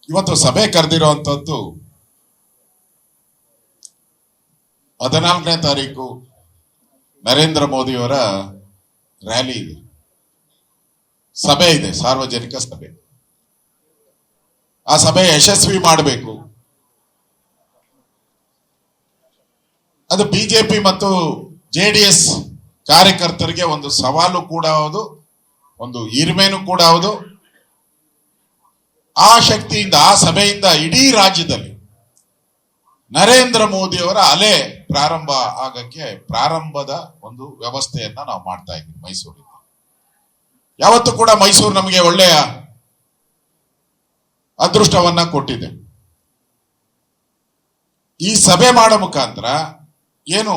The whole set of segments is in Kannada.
ಇವತ್ತು ಸಭೆ ಕರೆದಿರುವಂತದ್ದು 14ನೇ ತಾರೀಕು ನರೇಂದ್ರ ಮೋದಿಯವರ ರ್ಯಾಲಿ ಇದೆ, ಸಭೆ ಇದೆ, ಸಾರ್ವಜನಿಕ ಸಭೆ. ಆ ಸಭೆ ಯಶಸ್ವಿ ಮಾಡಬೇಕು. ಅದು ಬಿಜೆಪಿ ಮತ್ತು ಜೆಡಿಎಸ್ ಕಾರ್ಯಕರ್ತರಿಗೆ ಒಂದು ಸವಾಲು ಕೂಡ ಹೌದು, ಒಂದು ಹಿರಿಮೆನೂ ಕೂಡ ಹೌದು. ಆ ಶಕ್ತಿಯಿಂದ, ಆ ಸಭೆಯಿಂದ ಇಡೀ ರಾಜ್ಯದಲ್ಲಿ ನರೇಂದ್ರ ಮೋದಿಯವರ ಅಲೆ ಪ್ರಾರಂಭ ಆಗಕ್ಕೆ ಪ್ರಾರಂಭದ ಒಂದು ವ್ಯವಸ್ಥೆಯನ್ನ ನಾವು ಮಾಡ್ತಾ ಇದ್ದೀವಿ ಮೈಸೂರಿನಲ್ಲಿ. ಯಾವತ್ತೂ ಕೂಡ ಮೈಸೂರು ನಮಗೆ ಒಳ್ಳೆಯ ಅದೃಷ್ಟವನ್ನ ಕೊಟ್ಟಿದೆ. ಈ ಸಭೆ ಮಾಡೋ ಮುಖಾಂತರ ಏನು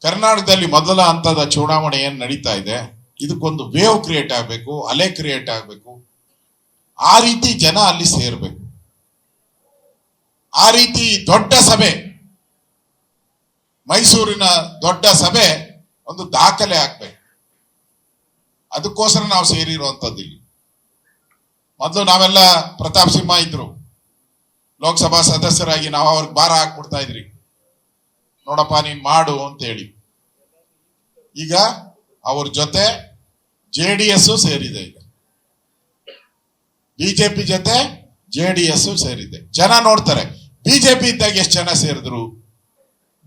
ಕರ್ನಾಟಕದಲ್ಲಿ ಮೊದಲ ಹಂತದ ಚುನಾವಣೆ ಏನ್ ನಡೀತಾ ಇದೆ, ಇದಕ್ಕೊಂದು ವೇವ್ ಕ್ರಿಯೇಟ್ ಆಗಬೇಕು, ಅಲೆ ಕ್ರಿಯೇಟ್ ಆಗಬೇಕು. ಆ ರೀತಿ ಜನ ಅಲ್ಲಿ ಸೇರ್ಬೇಕು. ಆ ರೀತಿ ದೊಡ್ಡ ಸಭೆ, ಮೈಸೂರಿನ ದೊಡ್ಡ ಸಭೆ ಒಂದು ದಾಖಲೆ ಆಗ್ಬೇಕು. ಅದಕ್ಕೋಸ್ಕರ ನಾವು ಸೇರಿರುವಂತದ್ದು ಇಲ್ಲಿ. ಮೊದಲು ನಾವೆಲ್ಲ ಪ್ರತಾಪ್ ಸಿಂಹ ಇದ್ರು, ಲೋಕಸಭಾ ಸದಸ್ಯರಾಗಿ ನಾವು ಅವ್ರಿಗೆ ಭಾರ ಹಾಕ್ಬಿಡ್ತಾ ಇದ್ರಿ, ನೋಡಪ್ಪ ನೀನ್ ಮಾಡು ಅಂತ ಹೇಳಿ. ಈಗ ಅವ್ರ ಜೊತೆ ಜೆಡಿಎಸ್ ಸೇರಿದೆ, ಈಗ ಬಿಜೆಪಿ ಜೊತೆ ಜೆಡಿಎಸ್ ಸೇರಿದೆ. ಜನ ನೋಡ್ತಾರೆ ಬಿಜೆಪಿ ಇದ್ದಾಗ ಎಷ್ಟು ಜನ ಸೇರಿದ್ರು,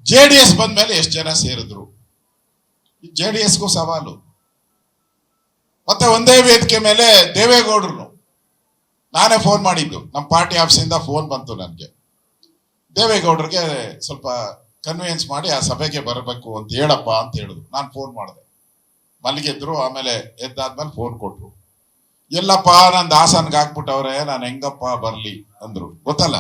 ಜೆಡಿಎಸ್ ಬಂದ್ಮೇಲೆ ಎಷ್ಟು ಜನ ಸೇರಿದ್ರು. ಜೆಡಿಎಸ್ಗೂ ಸವಾಲು. ಮತ್ತೆ ಒಂದೇ ವೇದಿಕೆ ಮೇಲೆ ದೇವೇಗೌಡರು, ನಾನೇ ಫೋನ್ ಮಾಡಿದ್ದು, ನಮ್ಮ ಪಾರ್ಟಿ ಆಫೀಸಿಂದ ಫೋನ್ ಬಂತು ನನಗೆ, ದೇವೇಗೌಡರಿಗೆ ಸ್ವಲ್ಪ ಕನ್ವಿನ್ಸ್ ಮಾಡಿ ಆ ಸಭೆಗೆ ಬರಬೇಕು ಅಂತ ಹೇಳಪ್ಪ ಅಂತ ಹೇಳಿದ್ರು. ನಾನು ಫೋನ್ ಮಾಡಿದೆ, ಮಲಗಿದ್ರು. ಆಮೇಲೆ ಎದ್ದಾದ್ಮೇಲೆ ಫೋನ್ ಕೊಟ್ರು. ಎಲ್ಲಪ್ಪ ನಂದು ಹಾಸನ್ಗೆ ಹಾಕ್ಬಿಟ್ಟವ್ರೆ, ನಾನು ಹೆಂಗಪ್ಪ ಬರ್ಲಿ ಅಂದ್ರು. ಗೊತ್ತಲ್ಲ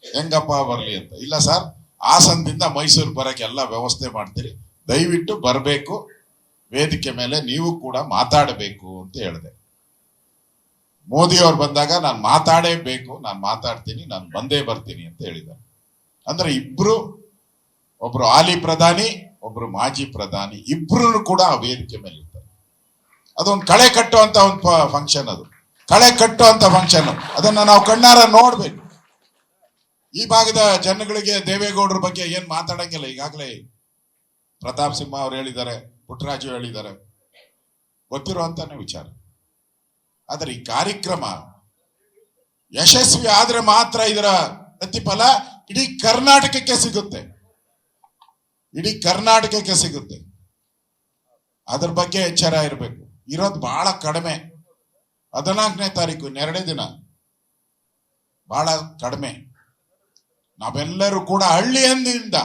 ಹೆಂಗಪ್ಪ ಬರ್ಲಿ ಅಂತ. ಇಲ್ಲ ಸರ್, ಹಾಸನದಿಂದ ಮೈಸೂರು ಬರಕ್ಕೆ ಎಲ್ಲ ವ್ಯವಸ್ಥೆ ಮಾಡ್ತೀರಿ, ದಯವಿಟ್ಟು ಬರಬೇಕು, ವೇದಿಕೆ ಮೇಲೆ ನೀವು ಕೂಡ ಮಾತಾಡಬೇಕು ಅಂತ ಹೇಳಿದೆ. ಮೋದಿ ಅವ್ರು ಬಂದಾಗ ನಾನು ಮಾತಾಡೇಬೇಕು, ನಾನು ಮಾತಾಡ್ತೀನಿ, ನಾನು ಬಂದೇ ಬರ್ತೀನಿ ಅಂತ ಹೇಳಿದ್ದಾರೆ. ಅಂದ್ರೆ ಇಬ್ರು, ಒಬ್ರು ಹಾಲಿ ಪ್ರಧಾನಿ, ಒಬ್ರು ಮಾಜಿ ಪ್ರಧಾನಿ, ಇಬ್ರು ಕೂಡ ಆ ವೇದಿಕೆ ಮೇಲೆ ಇರ್ತಾರೆ. ಅದೊಂದು ಕಳೆ ಕಟ್ಟುವಂತ ಒಂದು ಫಂಕ್ಷನ್, ಅದು ಕಳೆ ಕಟ್ಟುವಂತ ಫಂಕ್ಷನ್. ಅದನ್ನ ನಾವು ಕಣ್ಣಾರ ನೋಡ್ಬೇಕು. ಈ ಭಾಗದ ಜನಗಳಿಗೆ ದೇವೇಗೌಡರ ಬಗ್ಗೆ ಏನ್ ಮಾತಾಡಂಗಿಲ್ಲ. ಈಗಾಗಲೇ ಪ್ರತಾಪ್ ಸಿಂಹ ಅವ್ರು ಹೇಳಿದ್ದಾರೆ, ಪುಟ್ಟರಾಜು ಹೇಳಿದ್ದಾರೆ, ಗೊತ್ತಿರುವಂತಾನೆ ವಿಚಾರ. ಆದ್ರೆ ಈ ಕಾರ್ಯಕ್ರಮ ಯಶಸ್ವಿ ಆದ್ರೆ ಮಾತ್ರ ಇದರ ಪ್ರತಿಫಲ ಇಡೀ ಕರ್ನಾಟಕಕ್ಕೆ ಸಿಗುತ್ತೆ, ಇಡೀ ಕರ್ನಾಟಕಕ್ಕೆ ಸಿಗುತ್ತೆ. ಅದ್ರ ಬಗ್ಗೆ ಎಚ್ಚರ ಇರಬೇಕು. ಇರೋದು ಬಹಳ ಕಡಿಮೆ. 14ನೇ ತಾರೀಕು, ಇನ್ನೆರಡೇ ದಿನ, ಬಹಳ ಕಡಿಮೆ. ನಾವೆಲ್ಲರೂ ಕೂಡ ಹಳ್ಳಿಯಿಂದ,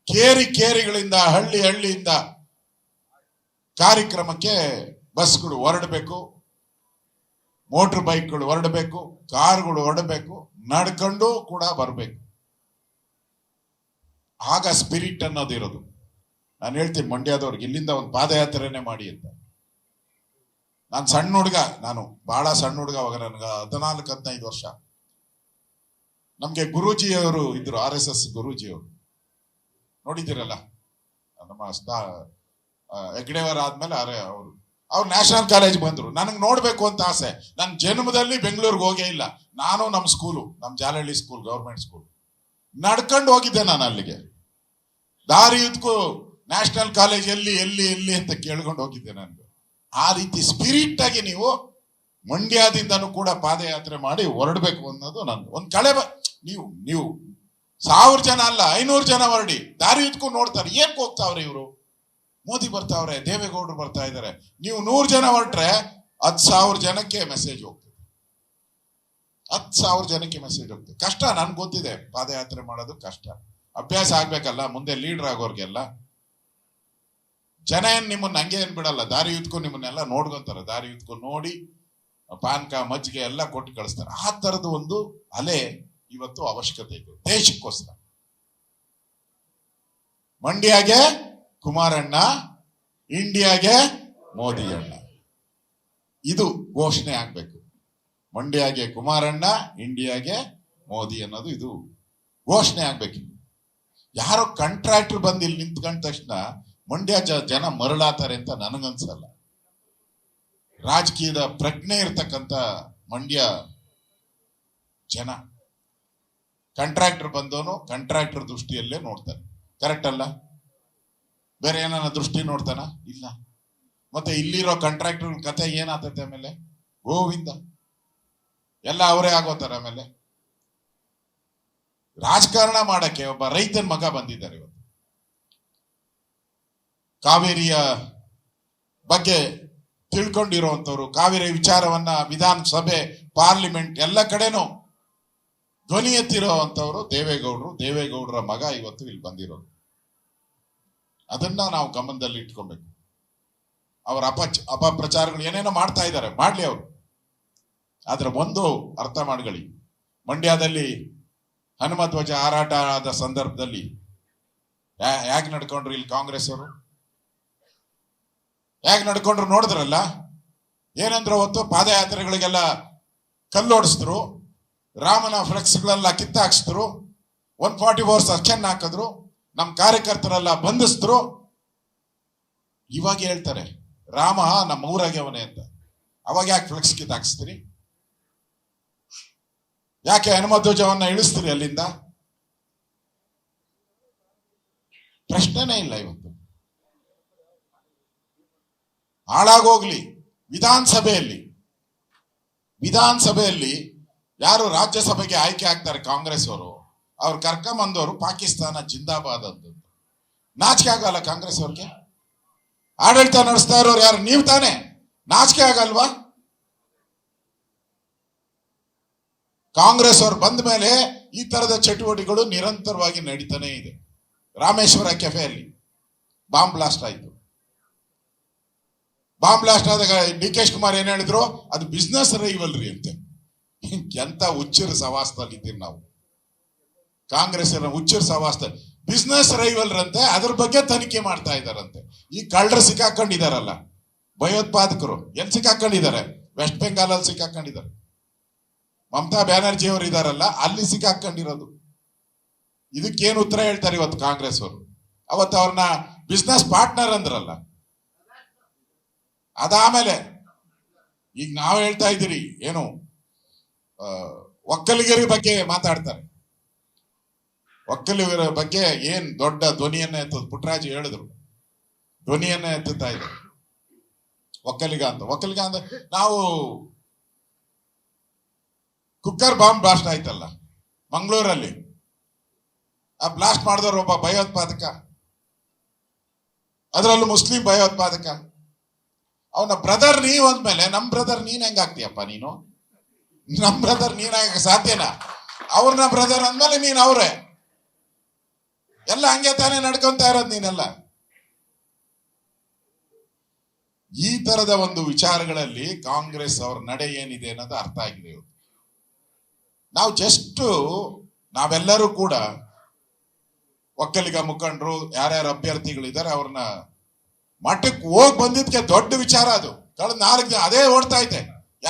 ಕೇರಿಗಳಿಂದ, ಹಳ್ಳಿಯಿಂದ ಕಾರ್ಯಕ್ರಮಕ್ಕೆ ಬಸ್ಗಳು ಹೊರಡಬೇಕು, ಮೋಟರ್ ಬೈಕ್ಗಳು ಹೊರಡಬೇಕು, ಕಾರುಗಳು ಹೊರಡಬೇಕು, ನಡ್ಕೊಂಡು ಕೂಡ ಬರಬೇಕು. ಆಗ ಸ್ಪಿರಿಟ್ ಅನ್ನೋದು ಇರೋದು. ನಾನು ಹೇಳ್ತೀನಿ ಮಂಡ್ಯದವ್ರಿಗೆ, ಇಲ್ಲಿಂದ ಒಂದು ಪಾದಯಾತ್ರೆನೇ ಮಾಡಿ ಅಂತ. ನಾನು ಸಣ್ಣ ಹುಡುಗ, ನಾನು ಬಹಳ ಸಣ್ಣ ಹುಡುಗ, ಅವಾಗ ನನಗೆ 14-15 ವರ್ಷ. ನಮ್ಗೆ ಗುರೂಜಿಯವರು ಇದ್ರು, RSS ಗುರೂಜಿಯವರು, ನೋಡಿದ್ದೀರಲ್ಲ, ನಮ್ಮ ಹೆಗ್ಡೆವರ ಆದ್ಮೇಲೆ ಅವ್ರು ನ್ಯಾಷನಲ್ ಕಾಲೇಜ್ ಬಂದ್ರು. ನನಗೆ ನೋಡ್ಬೇಕು ಅಂತ ಆಸೆ. ನನ್ನ ಜನ್ಮದಲ್ಲಿ ಬೆಂಗಳೂರಿಗೆ ಹೋಗೇ ಇಲ್ಲ. ನಾನು ನಮ್ಮ ಸ್ಕೂಲು, ನಮ್ಮ ಜಾಲಹಳ್ಳಿ ಸ್ಕೂಲ್, ಗೌರ್ಮೆಂಟ್ ಸ್ಕೂಲ್, ನಡ್ಕೊಂಡು ಹೋಗಿದ್ದೆ ನಾನು ಅಲ್ಲಿಗೆ. ದಾರಿ ಉದ್ಕು ನ್ಯಾಷನಲ್ ಕಾಲೇಜ್ ಎಲ್ಲಿ ಅಂತ ಕೇಳ್ಕೊಂಡು ಹೋಗಿದ್ದೆ ನನಗೆ. ಆ ರೀತಿ ಸ್ಪಿರಿಟ್ ಆಗಿ ನೀವು ಮಂಡ್ಯದಿಂದನೂ ಕೂಡ ಪಾದಯಾತ್ರೆ ಮಾಡಿ ಹೊರಡ್ಬೇಕು ಅನ್ನೋದು ನಂದು ಒಂದು ಕಳೆ. ನೀವು 1000 ಜನ ಅಲ್ಲ, 500 ಜನ ಹೊರಡಿ, ದಾರಿ ಉದ್ಕೊಂಡು ನೋಡ್ತಾರೆ, ಏನ್ ಹೋಗ್ತಾವ್ರೆ ಇವರು, ಮೋದಿ ಬರ್ತಾವ್ರೆ, ದೇವೇಗೌಡರು ಬರ್ತಾ ಇದಾರೆ. ನೀವು 100 ಜನ ಹೊರಟ್ರೆ 10,000 ಜನಕ್ಕೆ ಮೆಸೇಜ್ ಹೋಗ್ತದೆ. 10,000 ಜನಕ್ಕೆ ಮೆಸೇಜ್ ಹೋಗ್ತದೆ. ಕಷ್ಟ, ನನ್ಗೆ ಗೊತ್ತಿದೆ, ಪಾದಯಾತ್ರೆ ಮಾಡೋದು ಕಷ್ಟ. ಅಭ್ಯಾಸ ಆಗ್ಬೇಕಲ್ಲ, ಮುಂದೆ ಲೀಡರ್ ಆಗೋರ್ಗೆಲ್ಲ. ಜನ ಏನ್ ನಿಮ್ಮನ್ನ ಹಂಗೆ ಏನ್ ಬಿಡಲ್ಲ, ದಾರಿ ಉದ್ಕೊಂಡು ನಿಮ್ಮನ್ನೆಲ್ಲ ನೋಡ್ಕೊಂತಾರೆ. ದಾರಿ ಉದ್ಕೊಂಡು ನೋಡಿ ಪಾನ್ಕ ಮಜ್ಜಿಗೆ ಎಲ್ಲ ಕೊಟ್ಟು ಕಳಿಸ್ತಾರೆ. ಆ ತರದ ಒಂದು ಅಲೆ ಇವತ್ತು ಅವಶ್ಯಕತೆ ಇದೆ ದೇಶಕ್ಕೋಸ್ಕರ. ಮಂಡ್ಯಗೆ ಕುಮಾರಣ್ಣ, ಇಂಡಿಯಾಗೆ ಮೋದಿ ಅಣ್ಣ, ಇದು ಘೋಷಣೆ ಆಗ್ಬೇಕು. ಮಂಡ್ಯಗೆ ಕುಮಾರಣ್ಣ, ಇಂಡಿಯಾಗೆ ಮೋದಿ ಅನ್ನೋದು ಇದು ಘೋಷಣೆ ಆಗ್ಬೇಕು. ಯಾರೋ ಕಾಂಟ್ರಾಕ್ಟರ್ ಬಂದು ಇಲ್ಲಿ ನಿಂತ್ಕೊಂಡ ತಕ್ಷಣ ಮಂಡ್ಯ ಜನ ಮರಳಾತಾರೆ ಅಂತ ನನಗನ್ಸಲ್ಲ. ರಾಜಕೀಯದ ಪ್ರಜ್ಞೆ ಇರ್ತಕ್ಕಂಥ ಮಂಡ್ಯ ಜನ. ಕಾಂಟ್ರಾಕ್ಟರ್ ಬಂದವನು ಕಾಂಟ್ರಾಕ್ಟರ್ ದೃಷ್ಟಿಯಲ್ಲೇ ನೋಡ್ತಾನೆ, ಕರೆಕ್ಟ್ ಅಲ್ಲ? ಬೇರೆ ಏನಾನ ದೃಷ್ಟಿ ನೋಡ್ತಾನ? ಇಲ್ಲ. ಮತ್ತೆ ಇಲ್ಲಿರೋ ಕಾಂಟ್ರಾಕ್ಟರ್ ಕತೆ ಏನಾಗ್ತೈತೆ ಆಮೇಲೆ? ಗೋವಿಂದ, ಎಲ್ಲ ಅವರೇ ಆಗೋತಾರೆ. ಆಮೇಲೆ ರಾಜಕಾರಣ ಮಾಡಕ್ಕೆ ಒಬ್ಬ ರೈತನ ಮಗ ಬಂದಿದ್ದಾರೆ ಇವತ್ತು. ಕಾವೇರಿಯ ಬಗ್ಗೆ ತಿಳ್ಕೊಂಡಿರುವಂತವ್ರು, ಕಾವೇರಿ ವಿಚಾರವನ್ನ ವಿಧಾನಸಭೆ, ಪಾರ್ಲಿಮೆಂಟ್ ಎಲ್ಲ ಕಡೆನೂ ಧ್ವನಿ ಎತ್ತಿರುವಂತವ್ರು ದೇವೇಗೌಡರ ಮಗ ಇವತ್ತು ಇಲ್ಲಿ ಬಂದಿರೋದು. ಅದನ್ನ ನಾವು ಗಮನದಲ್ಲಿ ಇಟ್ಕೊಬೇಕು. ಅವರ ಅಪಪ್ರಚಾರಗಳು ಏನೇನೋ ಮಾಡ್ತಾ ಇದ್ದಾರೆ, ಮಾಡ್ಲಿ ಅವರು. ಆದ್ರೆ ಒಂದು ಅರ್ಥ ಮಾಡ್ಕೊಳ್ಳಿ, ಮಂಡ್ಯದಲ್ಲಿ ಹನುಮಧ್ವಜ ಹಾರಾಟ ಆದ ಸಂದರ್ಭದಲ್ಲಿ ಯಾಕೆ ನಡ್ಕೊಂಡ್ರು ಇಲ್ಲಿ ಕಾಂಗ್ರೆಸ್ ಅವರು? ಯಾಕೆ ನಡ್ಕೊಂಡ್ರು ನೋಡಿದ್ರಲ್ಲ? ಏನಂದ್ರು ಅವತ್ತು? ಪಾದಯಾತ್ರೆಗಳಿಗೆಲ್ಲ ಕಲ್ಲೋಡಿಸಿದ್ರು, ರಾಮನ ಫ್ಲೆಕ್ಸ್ಗಳೆಲ್ಲ ಕಿತ್ತಾಕ್ಸಿದ್ರು, 144 ಸೆಕ್ಷನ್ ಹಾಕಿದ್ರು, ನಮ್ಮ ಕಾರ್ಯಕರ್ತರೆಲ್ಲ ಬಂಧಿಸಿದ್ರು. ಇವಾಗ ಹೇಳ್ತಾರೆ ರಾಮ ನಮ್ಮ ಊರಾಗ್ಯವನೇ ಅಂತ. ಅವಾಗ ಯಾಕೆ ಫ್ಲೆಕ್ಸ್ ಕಿತ್ತಾಕ್ಸ್ತೀರಿ? ಯಾಕೆ ಹನುಮಧ್ವಜವನ್ನ ಇಳಿಸ್ತೀರಿ ಅಲ್ಲಿಂದ? ಪ್ರಶ್ನೆನೇ ಇಲ್ಲ ಇವತ್ತು. ಹಾಳಾಗೋಗ್ಲಿ. ವಿಧಾನಸಭೆಯಲ್ಲಿ ಯಾರು ರಾಜ್ಯಸಭೆಗೆ ಆಯ್ಕೆ ಆಗ್ತಾರೆ ಕಾಂಗ್ರೆಸ್ ಅವರು, ಅವ್ರು ಕರ್ಕೊಂಬಂದವರು ಪಾಕಿಸ್ತಾನ ಜಿಂದಾಬಾದ್ ಅಂತ. ನಾಚಿಕೆ ಆಗಲ್ಲ ಕಾಂಗ್ರೆಸ್ ಅವ್ರಿಗೆ? ಆಡಳಿತ ನಡೆಸ್ತಾ ಇರೋರು ಯಾರು? ನೀವು ತಾನೇ. ನಾಚಿಕೆ ಆಗಲ್ವಾ? ಕಾಂಗ್ರೆಸ್ ಅವ್ರು ಬಂದ ಮೇಲೆ ಈ ತರದ ಚಟುವಟಿಕೆಗಳು ನಿರಂತರವಾಗಿ ನಡೀತಾನೆ ಇದೆ. ರಾಮೇಶ್ವರ ಕೆಫೆಯಲ್ಲಿ ಬಾಂಬ್ ಬ್ಲಾಸ್ಟ್ ಆಯ್ತು. ಬಾಂಬ್ ಬ್ಲಾಸ್ಟ್ ಆದಾಗ ಡಿ ಕೆ ಶಿವಕುಮಾರ್ ಏನ್ ಹೇಳಿದ್ರು? ಅದು ಬಿಸ್ನೆಸ್ ರೈವಲ್ರಿ ಅಂತೆ. ಎಂತ ಹುಚ್ಚರ ಸವಾಸದಲ್ಲಿ ಇದ್ದೀರಿ ನಾವು. ಕಾಂಗ್ರೆಸ್ ಹುಚ್ಚರ ಸವಾಸ, ಬಿಸ್ನೆಸ್ ರೈವಲ್ರಂತೆ. ಅದ್ರ ಬಗ್ಗೆ ತನಿಖೆ ಮಾಡ್ತಾ ಇದಾರಂತೆ. ಈ ಕಳ್ಳರು ಸಿಕ್ಕಾಕೊಂಡಿದಾರಲ್ಲ, ಭಯೋತ್ಪಾದಕರು ಎಲ್ಲಿ ಸಿಕ್ಕಾಕೊಂಡಿದ್ದಾರೆ? ವೆಸ್ಟ್ ಬೆಂಗಾಲ್ ಅಲ್ಲಿ ಸಿಕ್ಕಾಕೊಂಡಿದ್ದಾರೆ. ಮಮತಾ ಬ್ಯಾನರ್ಜಿ ಅವರು ಇದಾರಲ್ಲ, ಅಲ್ಲಿ ಸಿಕ್ಕಾಕೊಂಡಿರೋದು. ಇದಕ್ಕೇನು ಉತ್ತರ ಹೇಳ್ತಾರೆ ಇವತ್ತು ಕಾಂಗ್ರೆಸ್ ಅವರು? ಅವತ್ತು ಅವ್ರನ್ನ ಬಿಸ್ನೆಸ್ ಪಾರ್ಟ್ನರ್ ಅಂದ್ರಲ್ಲ. ಅದಾಮೇಲೆ ಈಗ ನಾವು ಹೇಳ್ತಾ ಇದ್ದೀರಿ ಏನು, ಒಕ್ಕಲಿಗರ ಬಗ್ಗೆ ಮಾತಾಡ್ತಾರೆ. ಒಕ್ಕಲಿಗರ ಬಗ್ಗೆ ಏನ್ ದೊಡ್ಡ ಧ್ವನಿಯನ್ನ ಎತ್ತ ಪುಟ್ಟರಾಜು ಹೇಳಿದ್ರು, ಧ್ವನಿಯನ್ನ ಎತ್ತುತ್ತಾ ಇದ್ರು. ಒಕ್ಕಲಿಗ ಅಂತ ನಾವು ಕುಕ್ಕರ್ ಬಾಂಬ್ ಬ್ಲಾಸ್ಟ್ ಆಯ್ತಲ್ಲ ಮಂಗಳೂರಲ್ಲಿ, ಆ ಬ್ಲಾಸ್ಟ್ ಮಾಡಿದವರು ಒಬ್ಬ ಭಯೋತ್ಪಾದಕ, ಅದರಲ್ಲೂ ಮುಸ್ಲಿಂ ಭಯೋತ್ಪಾದಕ. ಅವನ ಬ್ರದರ್ ನೀವ್ ಅಂದ್ಮೇಲೆ ನಮ್ ಬ್ರದರ್ ನೀನ್ ಹೆಂಗಾಗ್ತೀಯಪ್ಪ ನೀನು? ನಮ್ ಬ್ರದರ್ ನೀನಾಗ ಸಾಧ್ಯನಾ? ಅವ್ರನ್ನ ಬ್ರದರ್ ಅಂದ್ಮೇಲೆ ನೀನ್ ಅವ್ರೆ ಎಲ್ಲ ಹಂಗೆ ತಾನೇ ನಡ್ಕೊಂತ ಇರೋದು ನೀನೆಲ್ಲ. ಈ ತರದ ಒಂದು ವಿಚಾರಗಳಲ್ಲಿ ಕಾಂಗ್ರೆಸ್ ಅವ್ರ ನಡೆ ಏನಿದೆ ಅನ್ನೋದು ಅರ್ಥ ಆಗಿದೆ ಇವತ್ತು. ನಾವೆಲ್ಲರೂ ಕೂಡ ಒಕ್ಕಲಿಗ ಮುಖಂಡರು, ಯಾರ್ಯಾರು ಅಭ್ಯರ್ಥಿಗಳಿದ್ದಾರೆ ಅವ್ರನ್ನ ಮಠಕ್ಕೆ ಹೋಗಿ ಬಂದಿದ್ಕೆ ದೊಡ್ಡ ವಿಚಾರ ಅದು. ಕಳೆದ 4 ದಿನ ಅದೇ ಓಡ್ತಾ ಐತೆ,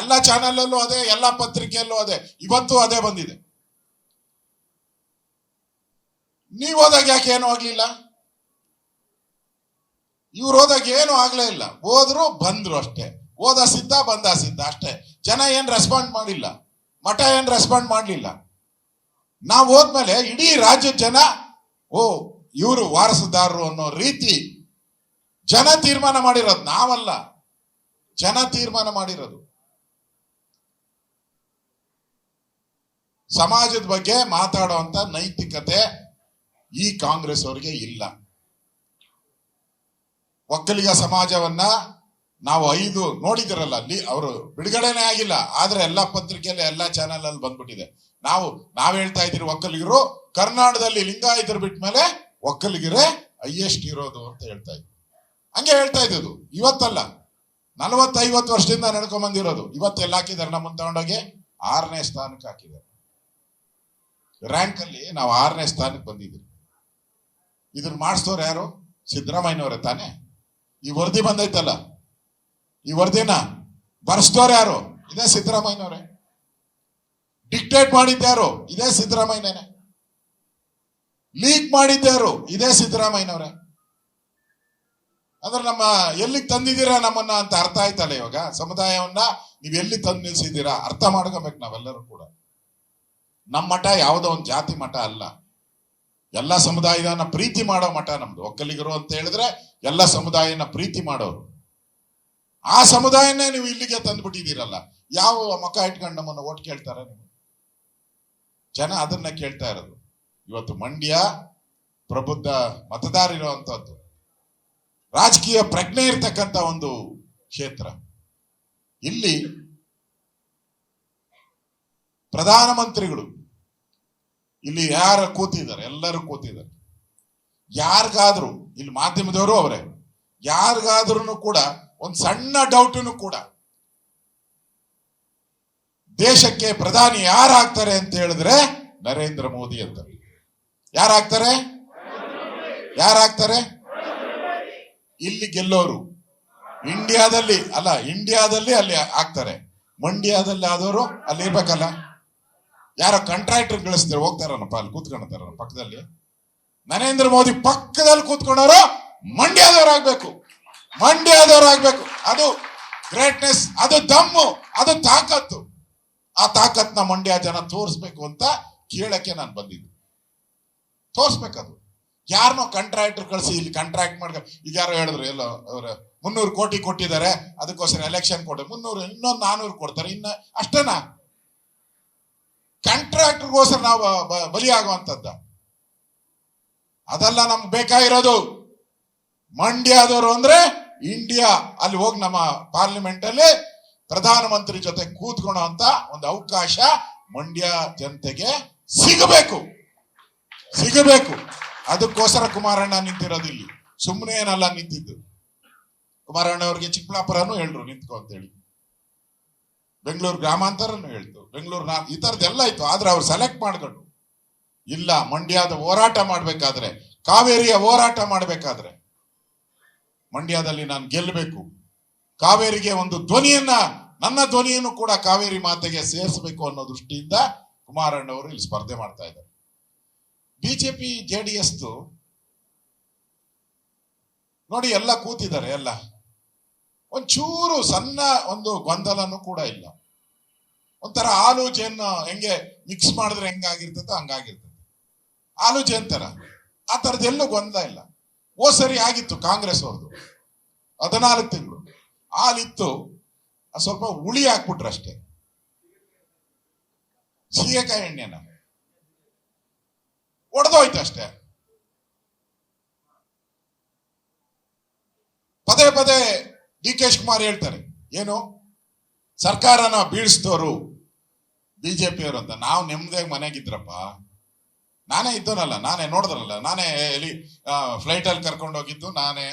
ಎಲ್ಲ ಚಾನೆಲ್ ಅದೇ, ಎಲ್ಲ ಪತ್ರಿಕೆಯಲ್ಲೂ ಅದೇ, ಇವತ್ತು ಅದೇ ಬಂದಿದೆ. ನೀವ್ ಹೋದಾಗ ಯಾಕೆ ಏನು ಆಗ್ಲಿಲ್ಲ? ಇವ್ರು ಹೋದಾಗ ಏನು ಆಗ್ಲೇ ಇಲ್ಲ. ಹೋದ್ರು ಬಂದ್ರು ಅಷ್ಟೇ, ಹೋದ ಸಿದ್ಧ ಬಂದ ಸಿದ್ಧ ಅಷ್ಟೇ. ಜನ ಏನ್ ರೆಸ್ಪಾಂಡ್ ಮಾಡಿಲ್ಲ, ಮಠ ಏನ್ ರೆಸ್ಪಾಂಡ್ ಮಾಡ್ಲಿಲ್ಲ. ನಾವ್ ಹೋದ್ಮೇಲೆ ಇಡೀ ರಾಜ್ಯದ ಜನ ಇವರು ವಾರಸುದಾರರು ಅನ್ನೋ ರೀತಿ ಜನ ತೀರ್ಮಾನ ಮಾಡಿರೋದು, ನಾವಲ್ಲ, ಜನ ತೀರ್ಮಾನ ಮಾಡಿರೋದು. ಸಮಾಜದ ಬಗ್ಗೆ ಮಾತಾಡುವಂತ ನೈತಿಕತೆ ಈ ಕಾಂಗ್ರೆಸ್ ಅವರಿಗೆ ಇಲ್ಲ. ಒಕ್ಕಲಿಗ ಸಮಾಜವನ್ನ ನಾವು 5 ನೋಡಿದಿರಲ್ಲ, ಅಲ್ಲಿ ಅವರು ಬಿಡುಗಡೆನೇ ಆಗಿಲ್ಲ, ಆದ್ರೆ ಎಲ್ಲಾ ಪತ್ರಿಕೆಯಲ್ಲಿ ಎಲ್ಲಾ ಚಾನೆಲ್ ಅಲ್ಲಿ ಬಂದ್ಬಿಟ್ಟಿದೆ. ನಾವ್ ಹೇಳ್ತಾ ಇದ್ದೀರಿ ಒಕ್ಕಲಿಗರು ಕರ್ನಾಟಕದಲ್ಲಿ ಲಿಂಗಾಯತರು ಬಿಟ್ಟ ಮೇಲೆ ಒಕ್ಕಲಿಗರೇ ಹೈಯೆಸ್ಟ್ ಇರೋದು ಅಂತ ಹೇಳ್ತಾ ಇದ್ರು. ಹಂಗೆ ಹೇಳ್ತಾ ಇದ್ದು, ಇವತ್ತಲ್ಲ, 40-50 ವರ್ಷದಿಂದ ನಡ್ಕೊಂಡ್ ಬಂದಿರೋದು. ಇವತ್ತು ಎಲ್ಲ ಹಾಕಿದ್ದಾರೆ, ನಮ್ಮನ್ನ ತಗೊಂಡೋಗಿ 6ನೇ ಸ್ಥಾನಕ್ಕೆ ಹಾಕಿದ್ದಾರೆ. ರ್ಯಾಂಕ್ ಅಲ್ಲಿ ನಾವು 6ನೇ ಸ್ಥಾನಕ್ಕೆ ಬಂದಿದ್ದೀವಿ. ಇದನ್ನ ಮಾಡಿಸ್ತವ್ರು ಯಾರು? ಸಿದ್ದರಾಮಯ್ಯನವರೇ ತಾನೇ. ಈ ವರದಿ ಬಂದೈತಲ್ಲ, ಈ ವರದಿನ ಬರ್ಸ್ತವ್ರು ಯಾರು? ಇದೇ ಸಿದ್ದರಾಮಯ್ಯನವರೇ. ಡಿಕ್ಟೇಟ್ ಮಾಡಿದ್ಯಾರು? ಇದೇ ಸಿದ್ದರಾಮಯ್ಯನೇ. ಲೀಕ್ ಮಾಡಿದ್ಯಾರು? ಇದೇ ಸಿದ್ದರಾಮಯ್ಯನವರೇ. ಅಂದ್ರೆ ನಮ್ಮ ಎಲ್ಲಿಗೆ ತಂದಿದ್ದೀರಾ ನಮ್ಮನ್ನ ಅಂತ ಅರ್ಥ ಆಯ್ತಲ್ಲ. ಇವಾಗ ಸಮುದಾಯವನ್ನ ನೀವ್ ಎಲ್ಲಿ ತಂದು ನಿಲ್ಸಿದ್ದೀರಾ ಅರ್ಥ ಮಾಡ್ಕೋಬೇಕು ನಾವೆಲ್ಲರೂ ಕೂಡ. ನಮ್ಮ ಮಠ ಯಾವುದೋ ಒಂದು ಜಾತಿ ಮಠ ಅಲ್ಲ. ಎಲ್ಲ ಸಮುದಾಯನ ಪ್ರೀತಿ ಮಾಡೋ ಮಠ ನಮ್ದು. ಒಕ್ಕಲಿಗರು ಅಂತ ಹೇಳಿದ್ರೆ ಎಲ್ಲ ಸಮುದಾಯನ ಪ್ರೀತಿ ಮಾಡೋರು. ಆ ಸಮುದಾಯನೇ ನೀವು ಇಲ್ಲಿಗೆ ತಂದ್ಬಿಟ್ಟಿದ್ದೀರಲ್ಲ. ಯಾವ ಮುಖ ಇಟ್ಕೊಂಡು ನಮ್ಮನ್ನು ಓಟ್ ಕೇಳ್ತಾರೆ ನೀವು? ಜನ ಅದನ್ನ ಕೇಳ್ತಾ ಇರೋದು. ಇವತ್ತು ಮಂಡ್ಯ ಪ್ರಬುದ್ಧ ಮತದಾರ ಇರುವಂತದ್ದು, ರಾಜಕೀಯ ಪ್ರಜ್ಞೆ ಇರ್ತಕ್ಕಂಥ ಒಂದು ಕ್ಷೇತ್ರ. ಇಲ್ಲಿ ಪ್ರಧಾನಮಂತ್ರಿಗಳು ಇಲ್ಲಿ ಯಾರು ಕೂತಿದ್ದಾರೆ, ಎಲ್ಲರೂ ಕೂತಿದ್ದಾರೆ. ಯಾರಿಗಾದ್ರೂ ಇಲ್ಲಿ ಮಾಧ್ಯಮದವರು ಅವರೇ, ಯಾರಿಗಾದ್ರೂ ಕೂಡ ಒಂದು ಸಣ್ಣ ಡೌಟನ್ನು ಕೂಡ ದೇಶಕ್ಕೆ ಪ್ರಧಾನಿ ಯಾರಾಗ್ತಾರೆ ಅಂತ ಹೇಳಿದ್ರೆ ನರೇಂದ್ರ ಮೋದಿ ಅಂತ. ಯಾರಾಗ್ತಾರೆ? ಯಾರಾಗ್ತಾರೆ? ಇಲ್ಲಿ ಗೆಲ್ಲೋರು ಇಂಡಿಯಾದಲ್ಲಿ ಅಲ್ಲ, ಇಂಡಿಯಾದಲ್ಲಿ ಅಲ್ಲಿ ಆಗ್ತಾರೆ. ಮಂಡ್ಯದಲ್ಲಿ ಆದವರು ಅಲ್ಲಿ ಇರ್ಬೇಕಲ್ಲ. ಯಾರೋ ಕಾಂಟ್ರಾಕ್ಟರ್ ಗಳಿಸ್ತಾರೆ, ಹೋಗ್ತಾರನಪ್ಪ ಅಲ್ಲಿ ಕೂತ್ಕೊಂಡ್ತಾರ ಪಕ್ಕದಲ್ಲಿ. ನರೇಂದ್ರ ಮೋದಿ ಪಕ್ಕದಲ್ಲಿ ಕೂತ್ಕೊಂಡವರು ಮಂಡ್ಯದವರಾಗ್ಬೇಕು, ಮಂಡ್ಯದವರಾಗ್ಬೇಕು. ಅದು ಗ್ರೇಟ್ನೆಸ್, ಅದು ದಮ್ಮು, ಅದು ತಾಕತ್ತು. ಆ ತಾಕತ್ನ ಮಂಡ್ಯ ಜನ ತೋರಿಸ್ಬೇಕು ಅಂತ ಕೇಳಕ್ಕೆ ನಾನು ಬಂದಿದ್ದು. ತೋರಿಸ್ಬೇಕದು. ಯಾರನ್ನೋ ಕಾಂಟ್ರಾಕ್ಟರ್ ಕಳಿಸಿ ಇಲ್ಲಿ ಕಾಂಟ್ರಾಕ್ಟ್ ಮಾಡ್ಕೊ. ಈಗ ಯಾರೋ ಹೇಳಿದ್ರು, ಎಲ್ಲ ಅವ್ರ 300 ಕೋಟಿ ಕೊಟ್ಟಿದ್ದಾರೆ, ಅದಕ್ಕೋಸ್ಕರ ಎಲೆಕ್ಷನ್ ಕೊಟ್ಟೆ 300, ಇನ್ನೊಂದು 400 ಕೊಡ್ತಾರೆ. ಇನ್ನ ಅಷ್ಟೇನಾ? ಕಾಂಟ್ರಾಕ್ಟರ್ಗೋಸ್ಕರ ನಾವು ಬಲಿಯಾಗುವಂತದ್ದ ಅದೆಲ್ಲ ನಮ್ಗೆ ಬೇಕಾಗಿರೋದು. ಮಂಡ್ಯದವರು ಅಂದ್ರೆ ಇಂಡಿಯಾ. ಅಲ್ಲಿ ಹೋಗಿ ನಮ್ಮ ಪಾರ್ಲಿಮೆಂಟ್ ಅಲ್ಲಿ ಪ್ರಧಾನಮಂತ್ರಿ ಜೊತೆ ಕೂತ್ಕೊಳ್ಳೋ ಅಂತ ಒಂದು ಅವಕಾಶ ಮಂಡ್ಯ ಜನತೆಗೆ ಸಿಗಬೇಕು, ಸಿಗಬೇಕು. ಅದಕ್ಕೋಸ್ಕರ ಕುಮಾರಣ್ಣ ನಿಂತಿರೋದು ಇಲ್ಲಿ. ಸುಮ್ಮನೆ ಏನಲ್ಲ ನಿಂತಿದ್ದು. ಕುಮಾರಣ್ಣ ಅವ್ರಿಗೆ ಚಿಕ್ಕಬಳ್ಳಾಪುರನು ಹೇಳ್ರು ನಿಂತ್ಕೊ ಅಂತ ಹೇಳಿ, ಬೆಂಗಳೂರು ಗ್ರಾಮಾಂತರನು ಹೇಳ್ತು, ಬೆಂಗಳೂರು ಈ ತರದೆಲ್ಲ ಇತ್ತು. ಆದ್ರೆ ಅವ್ರು ಸೆಲೆಕ್ಟ್ ಮಾಡ್ಕೊಂಡು ಇಲ್ಲ, ಮಂಡ್ಯದ ಹೋರಾಟ ಮಾಡ್ಬೇಕಾದ್ರೆ, ಕಾವೇರಿಯ ಹೋರಾಟ ಮಾಡ್ಬೇಕಾದ್ರೆ ಮಂಡ್ಯದಲ್ಲಿ ನಾನು ಗೆಲ್ಲಬೇಕು, ಕಾವೇರಿಗೆ ಒಂದು ಧ್ವನಿಯನ್ನ, ನನ್ನ ಧ್ವನಿಯನ್ನು ಕೂಡ ಕಾವೇರಿ ಮಾತೆಗೆ ಸೇರಿಸಬೇಕು ಅನ್ನೋ ದೃಷ್ಟಿಯಿಂದ ಕುಮಾರಣ್ಣ ಅವರು ಇಲ್ಲಿ ಸ್ಪರ್ಧೆ ಮಾಡ್ತಾ ಇದ್ದಾರೆ. ಬಿಜೆಪಿ JDS ನೋಡಿ ಎಲ್ಲ ಕೂತಿದ್ದಾರೆ. ಎಲ್ಲ ಒಂಚೂರು ಸಣ್ಣ ಒಂದು ಗೊಂದಲನೂ ಕೂಡ ಇಲ್ಲ. ಒಂಥರ ಹಾಲು ಜೇನು ಹೆಂಗೆ ಮಿಕ್ಸ್ ಮಾಡಿದ್ರೆ ಹೆಂಗಾಗಿರ್ತದೆ ಹಂಗಾಗಿರ್ತದೆ. ಹಾಲು ಜೇನ್ ತರ ಆ ತರದೆಲ್ಲೂ ಗೊಂದಲ ಇಲ್ಲ. ಸರಿ ಆಗಿತ್ತು ಕಾಂಗ್ರೆಸ್ ಅವ್ರದ್ದು 14 ತಿಂಗಳು ಹಾಲಿತ್ತು, ಸ್ವಲ್ಪ ಹುಳಿ ಹಾಕ್ಬಿಟ್ರು ಅಷ್ಟೇ. ಸೀಗೆಕಾಯಿ ಎಣ್ಣೆನ ಒಡೆದೋಯ್ತು ಅಷ್ಟೇ. ಪದೇ ಪದೇ DK ಶಿವಕುಮಾರ್ ಹೇಳ್ತಾರೆ, ಏನು ಸರ್ಕಾರನ ಬೀಳಿಸಿದವರು ಬಿಜೆಪಿಯವರು ಅಂತ. ನಾವು ನೆಮ್ಮದಿಯಾಗಿ ಮನೆಗಿದ್ರಪ್ಪ. ನಾನೇ ಇದ್ದನಲ್ಲ, ನಾನೇ ನೋಡಿದ್ರಲ್ಲ, ನಾನೇ ಎಲ್ಲಿ ಫ್ಲೈಟ್ ಅಲ್ಲಿ ಕರ್ಕೊಂಡು ಹೋಗಿದ್ದು ನಾನೇ,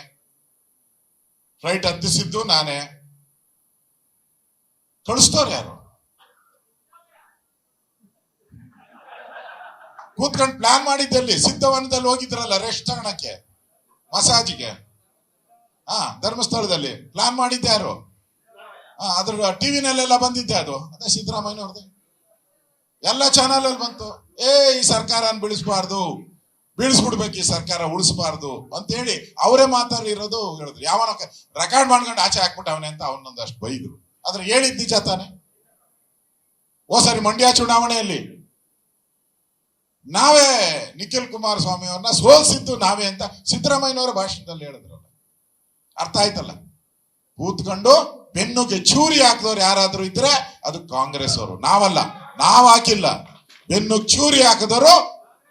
ಫ್ಲೈಟ್ ಹತ್ತಿಸಿದ್ದು ನಾನೇ. ಕಳಿಸ್ತವ್ರು ಯಾರು? ಕೂತ್ಕೊಂಡು ಪ್ಲಾನ್ ಮಾಡಿದ್ದಲ್ಲಿ ಸಿದ್ಧವನದಲ್ಲಿ ಹೋಗಿದ್ರಲ್ಲ ರೆಸ್ಟ್ ತಗೊಳಕ್ಕೆ, ಮಸಾಜಿಗೆ. ಧರ್ಮಸ್ಥಳದಲ್ಲಿ ಪ್ಲಾನ್ ಮಾಡಿದ್ದೆ ಯಾರು? ಅದ್ರ ಟಿವಿನಲ್ಲೆಲ್ಲ ಬಂದಿದ್ದೆ ಅದು. ಅದೇ ಸಿದ್ದರಾಮಯ್ಯನವ್ರದ್ದು ಎಲ್ಲ ಚಾನಲ್ ಅಲ್ಲಿ ಬಂತು. ಈ ಸರ್ಕಾರನ ಬೀಳಿಸಬಾರ್ದು, ಬೀಳಿಸ್ಬಿಡ್ಬೇಕು, ಈ ಸರ್ಕಾರ ಉಳಿಸಬಾರ್ದು ಅಂತ ಹೇಳಿ ಅವರೇ ಮಾತಾಡಿರೋದು ಹೇಳಿದ್ರು. ಯಾವನ ರೆಕಾರ್ಡ್ ಮಾಡ್ಕೊಂಡು ಆಚೆ ಹಾಕ್ಬಿಟ್ಟು ಅವನೇ ಅಂತ ಅವನೊಂದಷ್ಟು ಬೈದ್ರು. ಆದ್ರೆ ಹೇಳಿದ್ ನಿಜ ತಾನೆ. ಸರಿ ಮಂಡ್ಯ ಚುನಾವಣೆಯಲ್ಲಿ ನಾವೇ ನಿಖಿಲ್ ಕುಮಾರಸ್ವಾಮಿ ಅವ್ರನ್ನ ಸೋಲ್ಸಿದ್ದು ನಾವೇ ಅಂತ ಸಿದ್ದರಾಮಯ್ಯನವರ ಭಾಷಣದಲ್ಲಿ ಹೇಳಿದ್ರಲ್ಲ. ಅರ್ಥ ಆಯ್ತಲ್ಲ? ಕೂತ್ಕೊಂಡು ಬೆನ್ನುಗೆ ಚೂರಿ ಹಾಕಿದವ್ರು ಯಾರಾದ್ರೂ ಇದ್ರೆ ಅದು ಕಾಂಗ್ರೆಸ್ ಅವರು, ನಾವಲ್ಲ. ನಾವ್ ಹಾಕಿಲ್ಲ. ಬೆನ್ನುಗೆ ಚೂರಿ ಹಾಕಿದವರು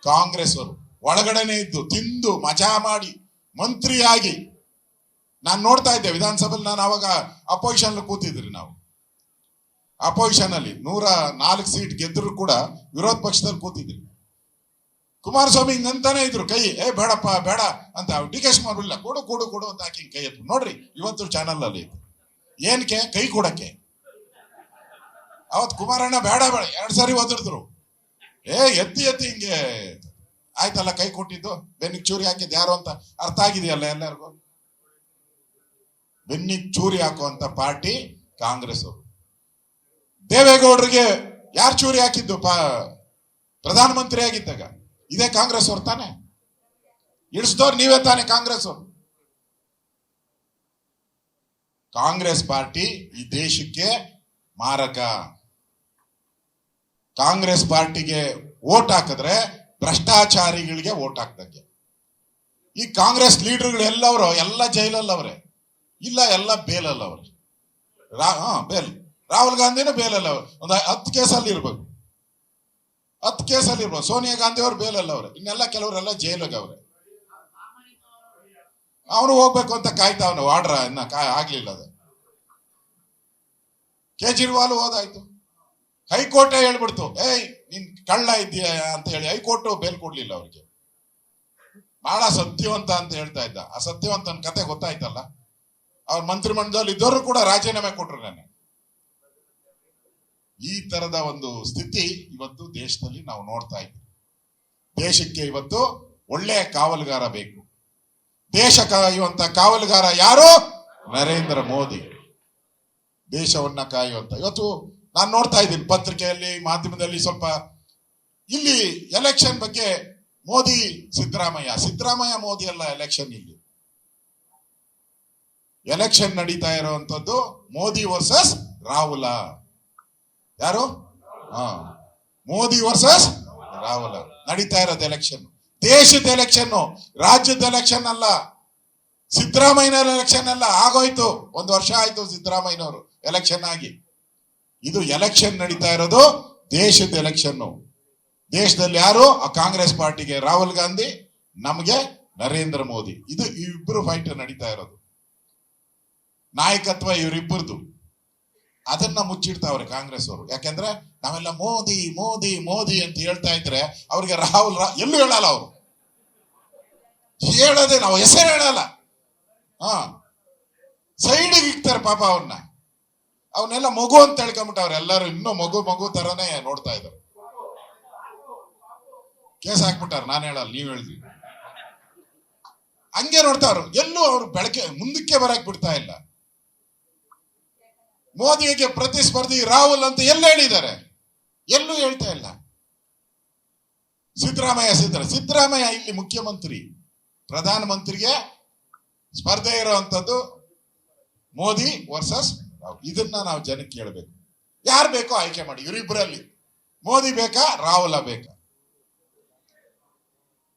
ಕಾಂಗ್ರೆಸ್ ಅವರು. ಒಳಗಡೆನೆ ಇದ್ದು ತಿಂದು ಮಜಾ ಮಾಡಿ ಮಂತ್ರಿಯಾಗಿ ನಾನು ನೋಡ್ತಾ ಇದ್ದೆ ವಿಧಾನಸಭೆಯಲ್ಲಿ. ನಾನು ಅವಾಗ ಅಪೋಸಿಷನ್ ಕೂತಿದ್ರಿ. ನಾವು ಅಪೋಸಿಷನ್ ಅಲ್ಲಿ 104 ಸೀಟ್ ಗೆದ್ರು ಕೂಡ ವಿರೋಧ ಪಕ್ಷದಲ್ಲಿ ಕೂತಿದ್ರಿ. ಕುಮಾರಸ್ವಾಮಿ ಹಿಂಗಂತಾನೆ ಇದ್ರು, ಕೈ ಬೇಡಪ್ಪ ಬೇಡ ಅಂತ. DK ಶಿವಕುಮಾರ್ ಇಲ್ಲ, ಕೊಡು ಕೊಡು ಕೊಡು ಅಂತ ಹಾಕಿ ಕೈ ಎತ್ತು. ನೋಡ್ರಿ ಇವತ್ತು ಚಾನಲ್ ಅಲ್ಲಿ ಇತ್ತು. ಏನಕ್ಕೆ? ಕೈ ಕೊಡಕ್ಕೆ. ಅವತ್ ಕುಮಾರಣ್ಣ ಬೇಡ ಬೇಡ 2 ಸಾರಿ ಒದರಿದ್ರು. ಎತ್ತಿ ಎತ್ತಿ ಹಿಂಗೆ ಆಯ್ತಲ್ಲ ಕೈ ಕೊಟ್ಟಿದ್ದು. ಬೆನ್ನಿಗೆ ಚೂರಿ ಹಾಕಿದ್ ಯಾರು ಅಂತ ಅರ್ಥ ಆಗಿದೆಯಲ್ಲ ಎಲ್ಲರಿಗೂ. ಬೆನ್ನಿಗೆ ಚೂರಿ ಹಾಕುವಂತ ಪಾರ್ಟಿ ಕಾಂಗ್ರೆಸ್ ಅವರು. ದೇವೇಗೌಡರಿಗೆ ಯಾರು ಚೂರಿ ಹಾಕಿದ್ದು? ಪ್ರಧಾನಮಂತ್ರಿ ಆಗಿದ್ದಾಗ ಇದೇ ಕಾಂಗ್ರೆಸ್ ಅವ್ರು ತಾನೆ. ಇಳಿಸಿದವ್ರು ನೀವೇ ತಾನೆ ಕಾಂಗ್ರೆಸ್ ಅವರು. ಕಾಂಗ್ರೆಸ್ ಪಾರ್ಟಿ ಈ ದೇಶಕ್ಕೆ ಮಾರಕ. ಕಾಂಗ್ರೆಸ್ ಪಾರ್ಟಿಗೆ ವೋಟ್ ಹಾಕಿದ್ರೆ ಭ್ರಷ್ಟಾಚಾರಿಗಳಿಗೆ ವೋಟ್ ಹಾಕ್ದಂಗೆ. ಈ ಕಾಂಗ್ರೆಸ್ ಲೀಡರ್ಗಳು ಎಲ್ಲವರು ಎಲ್ಲ ಜೈಲಲ್ಲವ್ರೆ, ಇಲ್ಲ ಎಲ್ಲ ಬೇಲಲ್ಲವ್ರೆ. ಬೇಲ್ ರಾಹುಲ್ ಗಾಂಧಿನೂ ಬೇಲಲ್ಲ, ಒಂದು 10 ಕೇಸಲ್ಲಿ ಇರ್ಬೇಕು, 10 ಕೇಸಲ್ಲಿ ಇರ್ಬೋದು. ಸೋನಿಯಾ ಗಾಂಧಿ ಅವ್ರು ಬೇಲಲ್ಲ ಅವ್ರೆ, ಇನ್ನೆಲ್ಲ ಕೆಲವರೆಲ್ಲ ಜೈಲಿಗೆ ಅವ್ರೆ. ಅವನು ಹೋಗ್ಬೇಕು ಅಂತ ಕಾಯ್ತಾವನು, ಆರ್ಡ್ರ ಇನ್ನ ಆಗ್ಲಿಲ್ಲ ಅದು. ಕೇಜ್ರಿವಾಲ್ ಹೋದಾಯ್ತು, ಹೈಕೋರ್ಟೇ ಹೇಳ್ಬಿಡ್ತು, ಏಯ್ ನೀನ್ ಕಳ್ಳ ಇದೆಯಾ ಅಂತ ಹೇಳಿ ಹೈಕೋರ್ಟ್ ಬೇಲ್ ಕೊಡ್ಲಿಲ್ಲ ಅವ್ರಿಗೆ. ಬಹಳ ಸತ್ಯವಂತ ಅಂತ ಹೇಳ್ತಾ ಇದ್ದ, ಆ ಸತ್ಯವಂತನ ಕತೆ ಗೊತ್ತಾಯ್ತಲ್ಲ. ಅವ್ರ ಮಂತ್ರಿಮಂಡಲದಲ್ಲಿ ಇದ್ದವರು ಕೂಡ ರಾಜೀನಾಮೆ ಕೊಟ್ರು ನೆನ್ನೆ. ಈ ತರದ ಒಂದು ಸ್ಥಿತಿ ಇವತ್ತು ದೇಶದಲ್ಲಿ ನಾವು ನೋಡ್ತಾ ಇದ್ದೀವಿ. ದೇಶಕ್ಕೆ ಇವತ್ತು ಒಳ್ಳೆಯ ಕಾವಲುಗಾರ ಬೇಕು. ದೇಶ ಕಾಯುವಂತ ಕಾವಲುಗಾರ ಯಾರು? ನರೇಂದ್ರ ಮೋದಿ. ದೇಶವನ್ನ ಕಾಯುವಂತ. ಇವತ್ತು ನಾನು ನೋಡ್ತಾ ಇದ್ದೀನಿ ಪತ್ರಿಕೆಯಲ್ಲಿ, ಮಾಧ್ಯಮದಲ್ಲಿ, ಸ್ವಲ್ಪ ಇಲ್ಲಿ ಎಲೆಕ್ಷನ್ ಬಗ್ಗೆ ಮೋದಿ ಸಿದ್ದರಾಮಯ್ಯ ಮೋದಿ ಅಲ್ಲ. ಇಲ್ಲಿ ಎಲೆಕ್ಷನ್ ನಡೀತಾ ಇರುವಂತದ್ದು ಮೋದಿ ವರ್ಸಸ್ ರಾಹುಲ. ಯಾರು? ಮೋದಿ ವರ್ಸಸ್ ರಾಹುಲ ನಡೀತಾ ಇರೋದು ಎಲೆಕ್ಷನ್. ದೇಶದ ಎಲೆಕ್ಷನ್, ರಾಜ್ಯದ ಎಲೆಕ್ಷನ್ ಅಲ್ಲ, ಸಿದ್ದರಾಮಯ್ಯನವರ ಎಲೆಕ್ಷನ್ ಅಲ್ಲ. ಆಗೋಯ್ತು, 1 ವರ್ಷ ಆಯ್ತು ಸಿದ್ದರಾಮಯ್ಯನವರು ಎಲೆಕ್ಷನ್ ಆಗಿ. ಇದು ಎಲೆಕ್ಷನ್ ನಡೀತಾ ಇರೋದು ದೇಶದ ಎಲೆಕ್ಷನ್. ದೇಶದಲ್ಲಿ ಯಾರು? ಆ ಕಾಂಗ್ರೆಸ್ ಪಾರ್ಟಿಗೆ ರಾಹುಲ್ ಗಾಂಧಿ, ನಮಗೆ ನರೇಂದ್ರ ಮೋದಿ. ಇದು ಇಬ್ಬರು ಫೈಟ್ ನಡೀತಾ ಇರೋದು. ನಾಯಕತ್ವ ಇವರಿಬ್ಬರದು. ಅದನ್ನ ಮುಚ್ಚಿಡ್ತಾವ್ರೆ ಕಾಂಗ್ರೆಸ್ ಅವರು. ಯಾಕೆಂದ್ರೆ ನಾವೆಲ್ಲ ಮೋದಿ ಮೋದಿ ಮೋದಿ ಅಂತ ಹೇಳ್ತಾ ಇದ್ರೆ ಅವ್ರಿಗೆ ರಾಹುಲ್ ಎಲ್ಲೂ ಹೇಳಲ್ಲ. ಅವರು ಹೇಳೋದೇ, ನಾವು ಹೆಸರು ಹೇಳಲ್ಲ. ಸೈಡಿಗೆ ಇಕ್ತಾರೆ ಪಾಪ ಅವನ್ನೆಲ್ಲ ಮಗು ಅಂತ ಹೇಳ್ಕೊಂಬಿಟ್ಟವ್ರೆ. ಎಲ್ಲರೂ ಇನ್ನೂ ಮಗು ತರನೇ ನೋಡ್ತಾ ಇದ್ದಾರೆ. ಕೇಸ್ ಹಾಕ್ಬಿಟ್ಟಾರ, ನಾನು ಹೇಳಲ್ಲ, ನೀವ್ ಹೇಳಿದ್ವಿ. ಹಂಗೆ ನೋಡ್ತಾವ್ರು. ಎಲ್ಲೂ ಅವ್ರು ಮುಂದಕ್ಕೆ ಬರಕ್ ಬಿಡ್ತಾ ಇಲ್ಲ. ಮೋದಿಗೆ ಪ್ರತಿಸ್ಪರ್ಧಿ ರಾಹುಲ್ ಅಂತ ಎಲ್ಲ ಹೇಳಿದ್ದಾರೆ, ಎಲ್ಲೂ ಹೇಳ್ತಾ ಇಲ್ಲ. ಸಿದ್ದರಾಮಯ್ಯ ಇಲ್ಲಿ ಮುಖ್ಯಮಂತ್ರಿ, ಪ್ರಧಾನಮಂತ್ರಿಗೆ ಸ್ಪರ್ಧೆ ಇರುವಂತದ್ದು ಮೋದಿ ವರ್ಸಸ್ ರಾಹುಲ್. ಇದನ್ನ ನಾವು ಜನಕ್ಕೆ ಹೇಳ್ಬೇಕು. ಯಾರು ಬೇಕೋ ಆಯ್ಕೆ ಮಾಡಿ, ಇವರಿಬ್ಬರಲ್ಲಿ ಮೋದಿ ಬೇಕಾ ರಾಹುಲ ಬೇಕಾ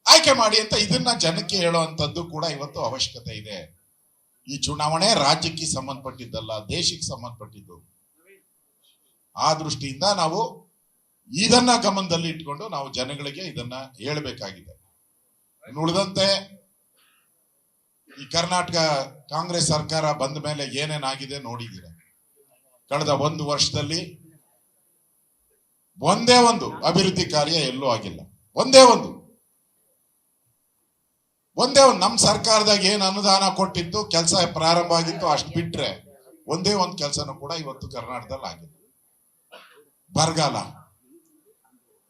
ಆಯ್ಕೆ ಮಾಡಿ ಅಂತ ಇದನ್ನ ಜನಕ್ಕೆ ಹೇಳುವಂತದ್ದು ಕೂಡ ಇವತ್ತು ಅವಶ್ಯಕತೆ ಇದೆ. ಈ ಚುನಾವಣೆ ರಾಜ್ಯಕ್ಕೆ ಸಂಬಂಧಪಟ್ಟಿದ್ದಲ್ಲ, ದೇಶಕ್ಕೆ ಸಂಬಂಧಪಟ್ಟಿದ್ದು. ಆ ದೃಷ್ಟಿಯಿಂದ ನಾವು ಇದನ್ನ ಗಮನದಲ್ಲಿ ಇಟ್ಕೊಂಡು ನಾವು ಜನಗಳಿಗೆ ಇದನ್ನ ಹೇಳಬೇಕಾಗಿದೆ. ಉಳಿದಂತೆ ಈ ಕರ್ನಾಟಕ ಕಾಂಗ್ರೆಸ್ ಸರ್ಕಾರ ಬಂದ ಮೇಲೆ ಏನೇನಾಗಿದೆ ನೋಡಿದ್ದೀರ. ಕಳೆದ 1 ವರ್ಷದಲ್ಲಿ ಒಂದೇ ಒಂದು ಅಭಿವೃದ್ಧಿ ಕಾರ್ಯ ಎಲ್ಲೂ ಆಗಿಲ್ಲ. ಒಂದೇ ಒಂದು ನಮ್ಮ ಸರ್ಕಾರದಾಗ ಏನು ಅನುದಾನ ಕೊಟ್ಟಿತ್ತು, ಕೆಲಸ ಪ್ರಾರಂಭ ಆಗಿತ್ತು, ಅಷ್ಟು ಬಿಟ್ರೆ ಒಂದೇ ಒಂದು ಕೆಲಸನೂ ಕೂಡ ಇವತ್ತು ಕರ್ನಾಟಕದಲ್ಲಿ ಆಗಿದೆ.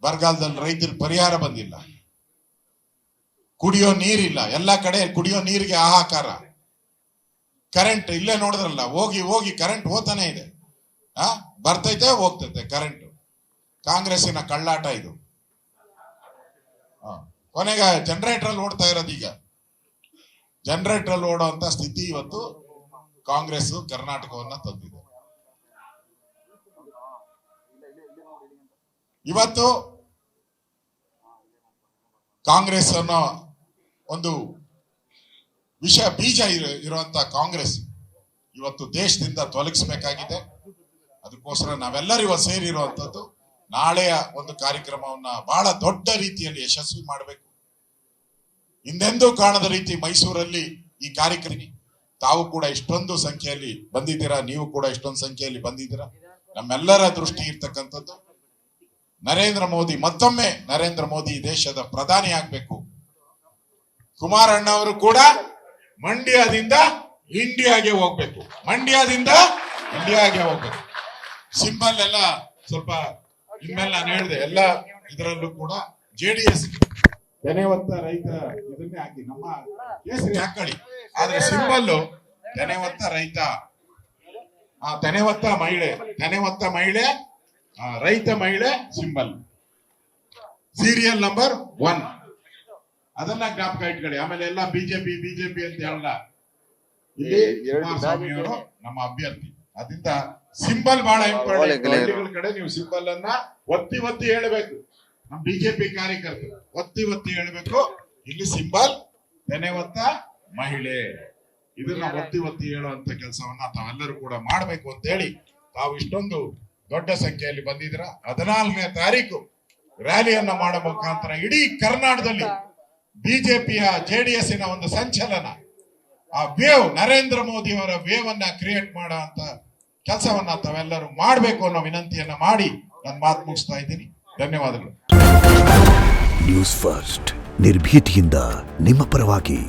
ಬರಗಾಲದಲ್ಲಿ ರೈತರಿಗೆ ಪರಿಹಾರ ಬಂದಿಲ್ಲ, ಕುಡಿಯೋ ನೀರಿಲ್ಲ, ಎಲ್ಲ ಕಡೆ ಕುಡಿಯೋ ನೀರಿಗೆ ಹಾಹಾಕಾರ. ಕರೆಂಟ್ ಇಲ್ಲೇ ನೋಡಿದ್ರಲ್ಲ, ಹೋಗಿ ಕರೆಂಟ್ ಹೋತಾನೆ ಇದೆ. ಬರ್ತೈತೆ ಹೋಗ್ತೈತೆ ಕರೆಂಟ್. ಕಾಂಗ್ರೆಸ್ಸಿನ ಕಳ್ಳಾಟ ಇದು. ಕೊನೆಗೆ ಜನರೇಟರ್ ಅಲ್ಲಿ ಓಡ್ತಾ ಇರೋದು. ಈಗ ಜನರೇಟರ್ ಅಲ್ಲಿ ಓಡುವಂತ ಸ್ಥಿತಿ ಇವತ್ತು ಕಾಂಗ್ರೆಸ್ ಕರ್ನಾಟಕವನ್ನ ತಂದಿದೆ. ಇವತ್ತು ಕಾಂಗ್ರೆಸ್ ಅನ್ನೋ ಒಂದು ಬೀಜ ಇರುವಂತ ಕಾಂಗ್ರೆಸ್ ಇವತ್ತು ದೇಶದಿಂದ ತೊಲಗಿಸಬೇಕಾಗಿದೆ. ಅದಕ್ಕೋಸ್ಕರ ನಾವೆಲ್ಲರೂ ಇವತ್ತು ಸೇರಿರುವಂತದ್ದು ನಾಳೆಯ ಒಂದು ಕಾರ್ಯಕ್ರಮವನ್ನ ಬಹಳ ದೊಡ್ಡ ರೀತಿಯಲ್ಲಿ ಯಶಸ್ವಿ ಮಾಡಬೇಕು. ಹಿಂದೆಂದೂ ಕಾಣದ ರೀತಿ ಮೈಸೂರಲ್ಲಿ ಈ ಕಾರ್ಯಕ್ರಮ, ತಾವು ಕೂಡ ಇಷ್ಟೊಂದು ಸಂಖ್ಯೆಯಲ್ಲಿ ಬಂದಿದ್ದೀರಾ, ನೀವು ಕೂಡ ಇಷ್ಟೊಂದು ಸಂಖ್ಯೆಯಲ್ಲಿ ಬಂದಿದ್ದೀರಾ. ನಮ್ಮೆಲ್ಲರ ದೃಷ್ಟಿ ಇರ್ತಕ್ಕಂಥದ್ದು ಮತ್ತೊಮ್ಮೆ ನರೇಂದ್ರ ಮೋದಿ ದೇಶದ ಪ್ರಧಾನಿ ಆಗ್ಬೇಕು. ಕುಮಾರಣ್ಣ ಅವರು ಕೂಡ ಮಂಡ್ಯದಿಂದ ಇಂಡಿಯಾಗೆ ಹೋಗ್ಬೇಕು, ಸಿಂಬಲ್ ಎಲ್ಲ ಸ್ವಲ್ಪ ಇನ್ಮೇಲೆ ನಾನು ಹೇಳಿದೆ, ಎಲ್ಲ ಇದರಲ್ಲೂ ಕೂಡ JDS ತೆನೆವತ್ತ ರೈತ ಇದನ್ನೇ ಹಾಕಿ, ನಮ್ಮ ಕೇಸರಿ ಹಾಕೊಳ್ಳಿ, ಆದ್ರೆ ಸಿಂಬಲ್ ತೆನೆವತ್ತ ರೈತ, ತೆನೆವತ್ತ ಮಹಿಳೆ, ರೈತ ಮಹಿಳೆ ಸಿಂಬಲ್, ಸೀರಿಯಲ್ ನಂಬರ್ 1 ಅದನ್ನ ಜ್ಞಾಪಕ ಇಟ್ಕೊಳ್ಳಿ. ಆಮೇಲೆ ಎಲ್ಲ ಬಿಜೆಪಿ ಅಂತ ಹೇಳಲ್ಲ. ಇಲ್ಲಿ ಕುಮಾರಸ್ವಾಮಿ ಅವರು ನಮ್ಮ ಅಭ್ಯರ್ಥಿ, ಅದರಿಂದ ಸಿಂಬಲ್ ಬಹಳ ಇಂಪಾರ್ಟೆಂಟ್. ಹಳ್ಳಿಗಳ ಕಡೆ ನೀವು ಸಿಂಬಲ್ ಅನ್ನ ಒತ್ತಿ ಒತ್ತಿ ಹೇಳಬೇಕು. ನಮ್ ಬಿಜೆಪಿ ಕಾರ್ಯಕರ್ತರು ಒತ್ತಿ ಒತ್ತಿ ಹೇಳಬೇಕು, ಇಲ್ಲಿ ಸಿಂಬಲ್ ಧನ್ಯವಾದ ಮಹಿಳೆ, ಇದನ್ನ ಒತ್ತಿ ಒತ್ತಿ ಹೇಳುವಂತ ಕೆಲಸವನ್ನ ತಾವೆಲ್ಲರೂ ಕೂಡ ಮಾಡ್ಬೇಕು ಅಂತ ಹೇಳಿ ತಾವು ಇಷ್ಟೊಂದು ದೊಡ್ಡ ಸಂಖ್ಯೆಯಲ್ಲಿ ಬಂದಿದ್ರ. 14ನೇ ತಾರೀಕು ರ್ಯಾಲಿಯನ್ನ ಮಾಡೋ ಮುಖಾಂತರ ಇಡೀ ಕರ್ನಾಟಕದಲ್ಲಿ ಬಿಜೆಪಿಯ JDS ಒಂದು ಸಂಚಲನ, ಆ ವೇವ್, ನರೇಂದ್ರ ಮೋದಿ ಅವರ ವೇವ್ ಅನ್ನ ಕ್ರಿಯೇಟ್ ಮಾಡೋ ಅಂತ ಕೆಲಸವನ್ನ ತಾವೆಲ್ಲರೂ ಮಾಡಬೇಕು ಅನ್ನೋ ವಿನಂತಿಯನ್ನ ಮಾಡಿ ನನ್ನ ಮಾತು ಮುಗಿಸ್ತಾ ಇದ್ದೀನಿ. ಧನ್ಯವಾದಗಳು. ನ್ಯೂಸ್ ಫಸ್ಟ್, ನಿರ್ಭೀತಿಯಿಂದ ನಿಮ್ಮ ಪರವಾಗಿ.